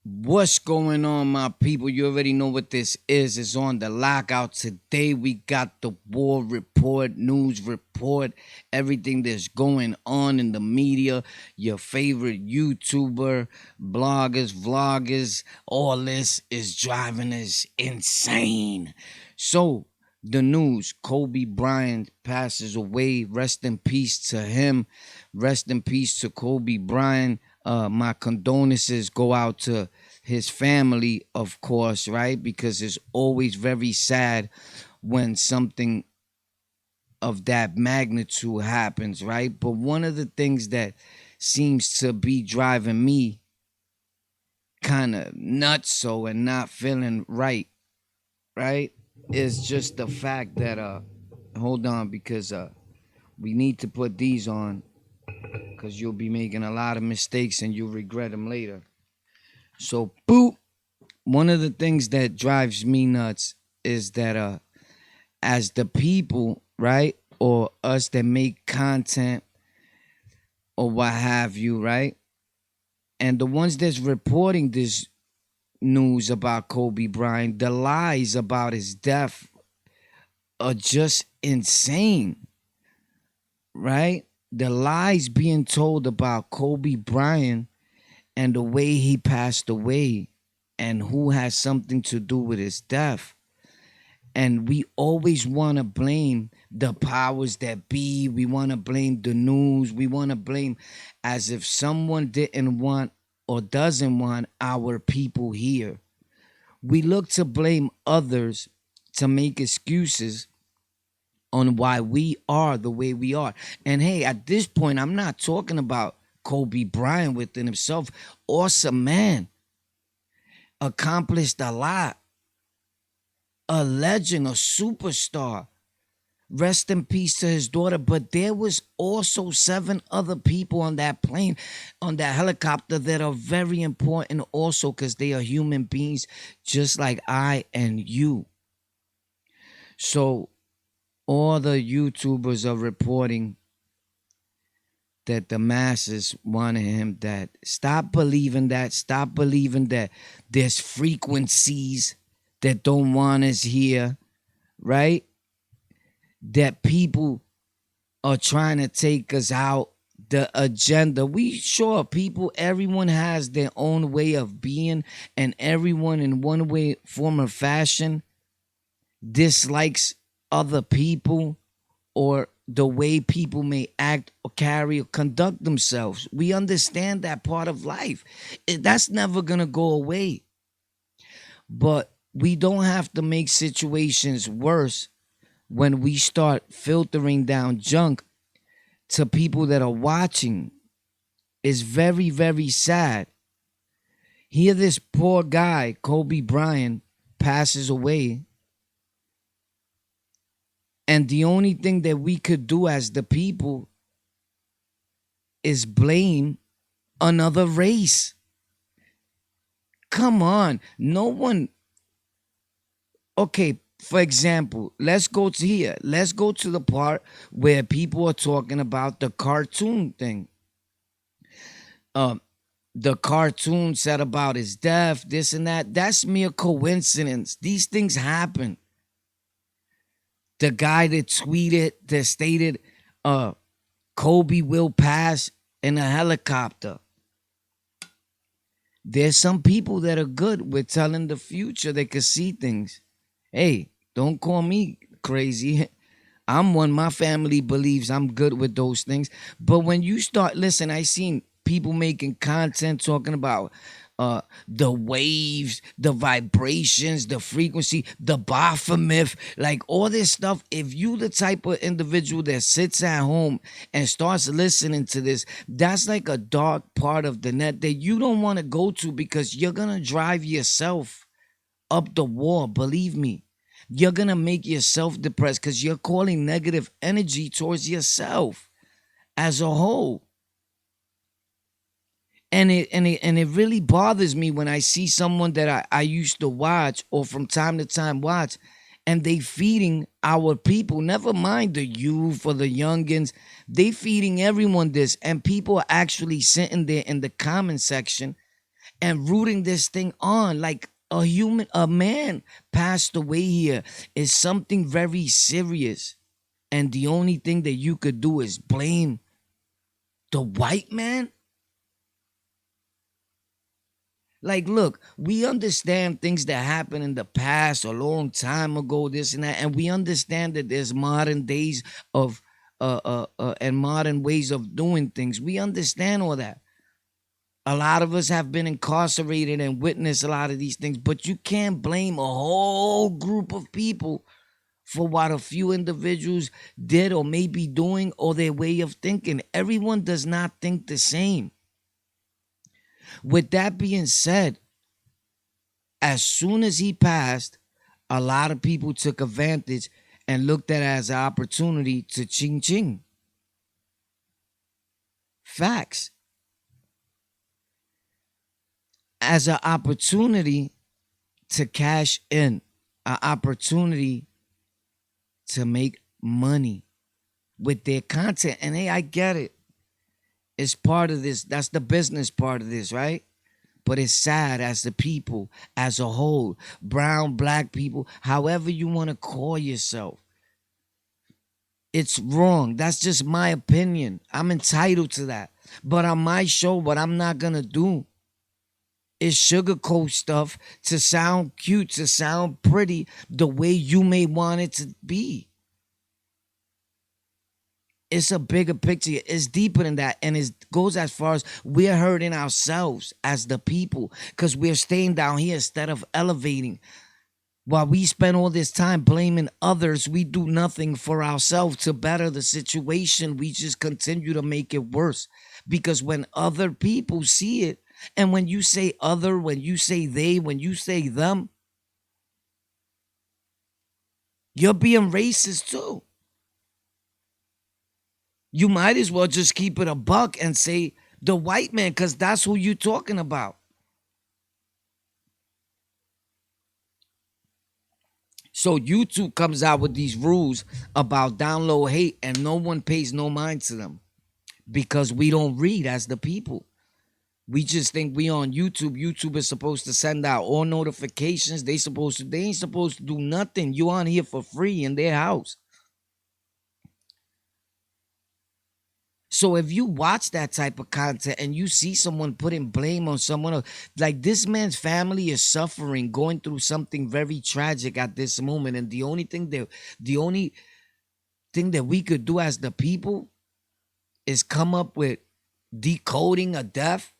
What's going on, my people? You already know what this is. It's on the lockout. Today we got the war report, news report, everything that's going on in the media, your favorite YouTuber, bloggers, vloggers, all this is driving us insane. So, the news, Kobe Bryant passes away. Rest in peace to him. Rest in peace to Kobe Bryant. My condolences go out to his family, of course, right? Because it's always very sad when something of that magnitude happens, right? But one of the things that seems to be driving me kind of nuts so and not feeling right, is just the fact that hold on, because we need to put these on because you'll be making a lot of mistakes and you'll regret them later. So boop. One of the things that drives me nuts is that as the people, right, or us that make content or what have you, right, and the ones that's reporting this news about Kobe Bryant, the lies about his death are just insane, right? The lies being told about Kobe Bryant and the way he passed away and who has something to do with his death. And we always want to blame the powers that be. We want to blame the news. We want to blame as if someone didn't want or doesn't want our people here. We look to blame others to make excuses on why we are the way we are. And hey, at this point, I'm not talking about Kobe Bryant within himself. Awesome man, accomplished a lot, a legend, a superstar. Rest in peace to his daughter. But there was also 7 other people on that plane, on that helicopter, that are very important also, because they are human beings just like I and you. So all the YouTubers are reporting that the masses wanted him that. Stop believing that. Stop believing that there's frequencies that don't want us here, right? That people are trying to take us out. The agenda. We sure people, everyone has their own way of being, and everyone in one way, form, or fashion dislikes other people or the way people may act or carry or conduct themselves. We understand that part of life. That's never gonna go away. But we don't have to make situations worse when we start filtering down junk to people that are watching. Is very, very sad. Here, this poor guy, Kobe Bryant, passes away. And the only thing that we could do as the people is blame another race. Come on. No one. Okay, for example, let's go to here. Let's go to the part where people are talking about the cartoon thing. Um, the cartoon said about his death, this and that. That's mere coincidence. These things happen. The guy that tweeted, that stated, Kobe will pass in a helicopter. There's some people that are good with telling the future. They can see things. Hey, don't call me crazy. I'm one. My family believes I'm good with those things. But when you start, listen, I seen people making content talking about the waves, the vibrations, the frequency, the Baphomet, like all this stuff. If you the type of individual that sits at home and starts listening to this, that's like a dark part of the net that you don't want to go to, because you're gonna drive yourself up the wall. Believe me. You're gonna make yourself depressed because you're calling negative energy towards yourself as a whole. And it really bothers me when I see someone that I used to watch or from time to time watch, and they feeding our people, never mind the youth or the youngins, they feeding everyone this, and people are actually sitting there in the comment section and rooting this thing on like a man passed away here is something very serious. And the only thing that you could do is blame the white man. Like, look, we understand things that happened in the past a long time ago, this and that, and we understand that there's modern days of and modern ways of doing things. We understand all that. A lot of us have been incarcerated and witnessed a lot of these things, but you can't blame a whole group of people for what a few individuals did or may be doing or their way of thinking. Everyone does not think the same. With that being said, as soon as he passed, a lot of people took advantage and looked at it as an opportunity to ching ching. Facts. As an opportunity to cash in, an opportunity to make money with their content. And hey, I get it. It's part of this. That's the business part of this, right? But it's sad as the people as a whole, brown, black people, however you want to call yourself. It's wrong. That's just my opinion. I'm entitled to that. But on my show, what I'm not going to do is sugarcoat stuff to sound cute, to sound pretty, the way you may want it to be. It's a bigger picture. It's deeper than that. And it goes as far as we're hurting ourselves as the people because we're staying down here instead of elevating. While we spend all this time blaming others, we do nothing for ourselves to better the situation. We just continue to make it worse. Because when other people see it, and when you say other, when you say they, when you say them, you're being racist too. You might as well just keep it a buck and say the white man, because that's who you're talking about. So YouTube comes out with these rules about download hate and no one pays no mind to them because we don't read as the people. We just think we on YouTube. YouTube is supposed to send out all notifications. They ain't supposed to do nothing. You on here for free in their house. So if you watch that type of content and you see someone putting blame on someone else, like this man's family is suffering, going through something very tragic at this moment. And the only thing that we could do as the people is come up with decoding a death,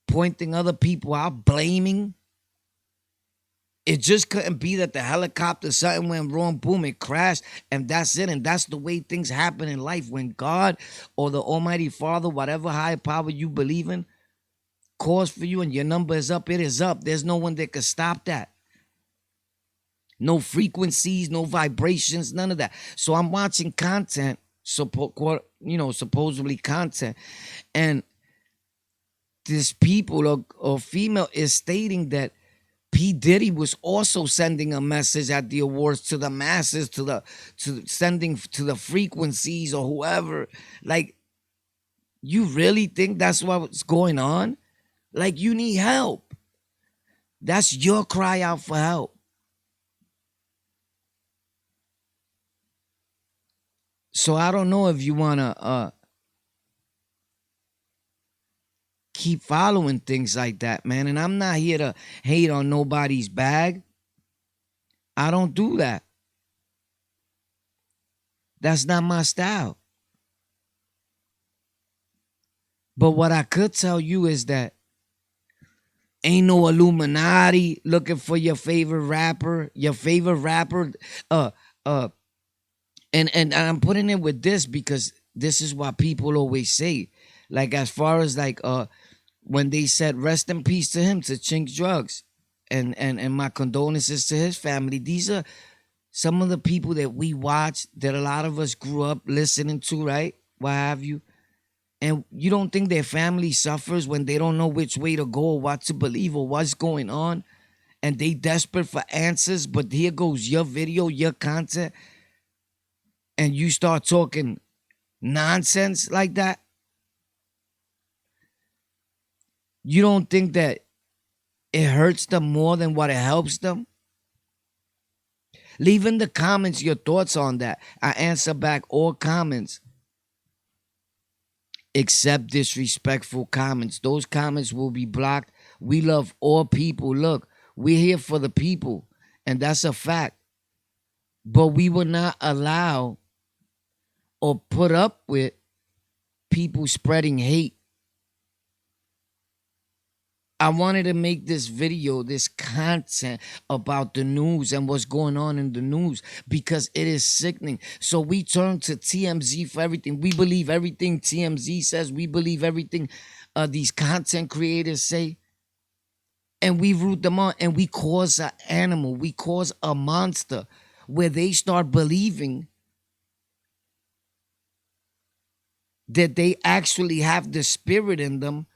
pointing other people out, blaming. It just couldn't be that the helicopter, something went wrong, boom, it crashed, and that's it. And that's the way things happen in life. When God or the Almighty Father, whatever higher power you believe in, calls for you and your number is up, it is up. There's no one that can stop that. No frequencies, no vibrations, none of that. So I'm watching content, supposedly content, and this people or female is stating that P. Diddy was also sending a message at the awards to the masses, to sending to the frequencies or whoever. Like, you really think that's what's going on? Like, you need help. That's your cry out for help. So I don't know if you wanna keep following things like that, man. And I'm not here to hate on nobody's bag. I don't do that. That's not my style. But what I could tell you is that ain't no Illuminati looking for your favorite rapper. Your favorite rapper, and I'm putting it with this because this is what people always say. Like as far as like when they said rest in peace to him, to Chink Drugs, and my condolences to his family. These are some of the people that we watch, that a lot of us grew up listening to, right? What have you? And you don't think their family suffers when they don't know which way to go or what to believe or what's going on, and they desperate for answers, but here goes your video, your content, and you start talking nonsense like that? You don't think that it hurts them more than what it helps them? Leave in the comments your thoughts on that. I answer back all comments except disrespectful comments. Those comments will be blocked. We love all people. Look, we're here for the people, and that's a fact. But we will not allow or put up with people spreading hate. I wanted to make this video, this content about the news and what's going on in the news because it is sickening. So we turn to TMZ for everything. We believe everything TMZ says. We believe everything these content creators say. And we root them on and we cause an animal. We cause a monster where they start believing that they actually have the spirit in them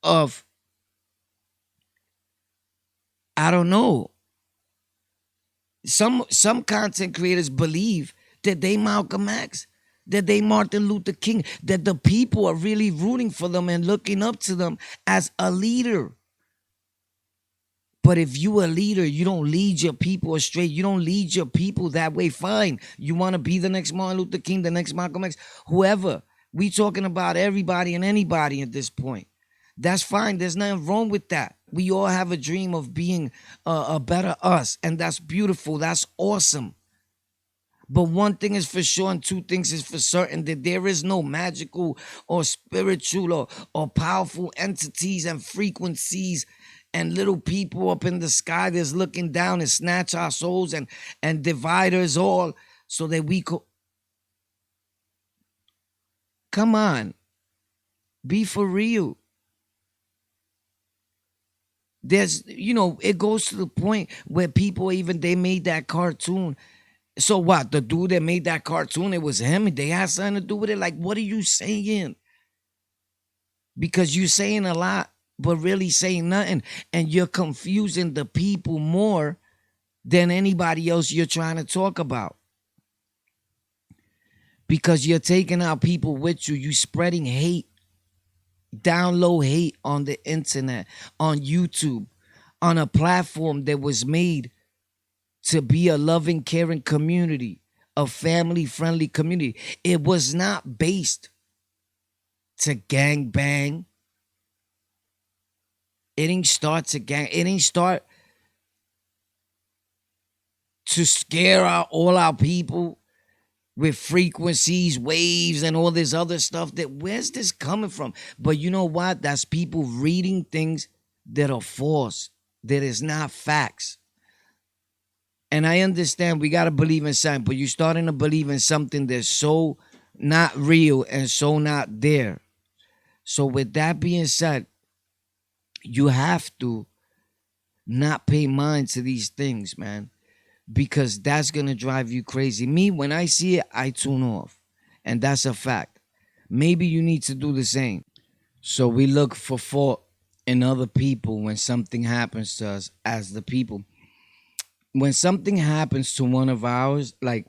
of, I don't know. Some content creators believe that they Malcolm X, that they Martin Luther King, that the people are really rooting for them and looking up to them as a leader. But if you a leader, you don't lead your people astray. You don't lead your people that way. Fine. You want to be the next Martin Luther King, the next Malcolm X, whoever. We talking about everybody and anybody at this point. That's fine. There's nothing wrong with that. We all have a dream of being a better us. And that's beautiful. That's awesome. But one thing is for sure and two things is for certain, that there is no magical or spiritual or powerful entities and frequencies and little people up in the sky that's looking down and snatch our souls and divide us all so that we could. Come on. Be for real. There's, it goes to the point where people even, they made that cartoon. So what? The dude that made that cartoon, it was him. They had something to do with it. Like, what are you saying? Because you're saying a lot, but really saying nothing. And you're confusing the people more than anybody else you're trying to talk about. Because you're taking out people with you. You spreading hate, down low hate on the internet, on YouTube, on a platform that was made to be a loving, caring community, a family-friendly community. It was not based to gang bang. It ain't start to gang. It ain't start to scare all our people with frequencies, waves, and all this other stuff. That where's this coming from? But you know what? That's people reading things that are false, that is not facts. And I understand we gotta believe in something, but you're starting to believe in something that's so not real and so not there. So with that being said, you have to not pay mind to these things, man, because that's gonna drive you crazy. Me, when I see it, I tune off, and that's a fact. Maybe you need to do the same. So we look for fault in other people when something happens to us as the people. When something happens to one of ours, like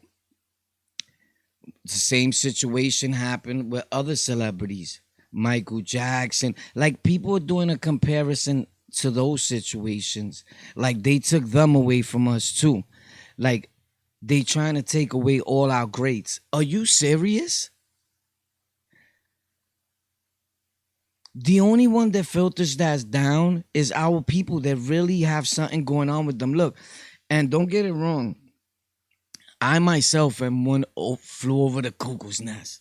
the same situation happened with other celebrities, Michael Jackson, like people are doing a comparison to those situations. Like they took them away from us too. Like they trying to take away all our greats. Are you serious? The only one that filters that's down is our people that really have something going on with them. Look, and don't get it wrong. I myself am one flew over the cuckoo's nest.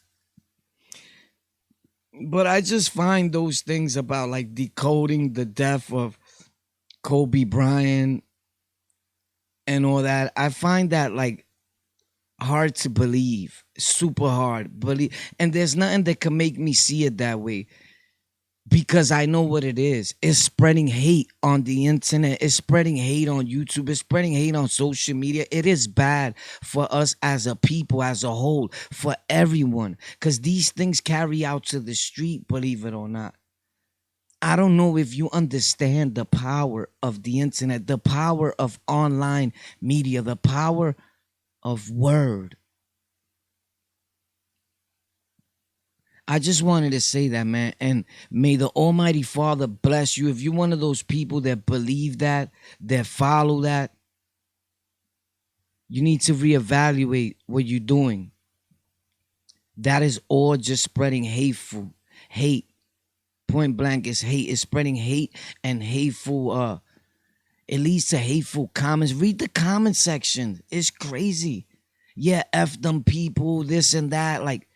But I just find those things about like decoding the death of Kobe Bryant and all that. I find that like hard to believe, super hard. Believe, and there's nothing that can make me see it that way. Because I know what it is. It's spreading hate on the internet. It's spreading hate on YouTube. It's spreading hate on social media. It is bad for us as a people, as a whole, for everyone. Because these things carry out to the street, believe it or not. I don't know if you understand the power of the internet, the power of online media, the power of word. I just wanted to say that, man. And may the Almighty Father bless you. If you're one of those people that believe that follow that, you need to reevaluate what you're doing. That is all just spreading hate. Point blank is hate. It's spreading hate and hateful. It leads to hateful comments. Read the comment section. It's crazy. Yeah, F them people, this and that. Like,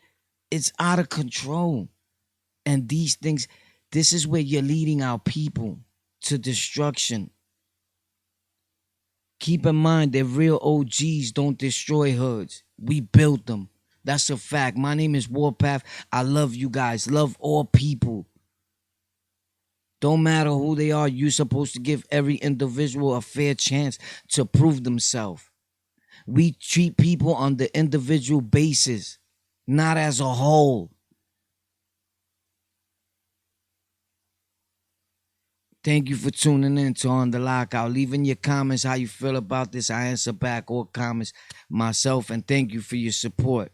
it's out of control. And these things, this is where you're leading our people to destruction. Keep in mind that real OGs don't destroy hoods. We build them. That's a fact. My name is Warpath. I love you guys. Love all people. Don't matter who they are. You're supposed to give every individual a fair chance to prove themselves. We treat people on the individual basis, not as a whole. Thank you for tuning in to On the Lockout. Leave in your comments how you feel about this. I answer back all comments myself, and thank you for your support.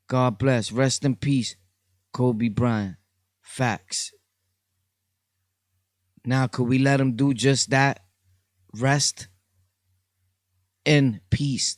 God bless. Rest in peace, Kobe Bryant. Facts. Now, could we let him do just that? Rest in peace.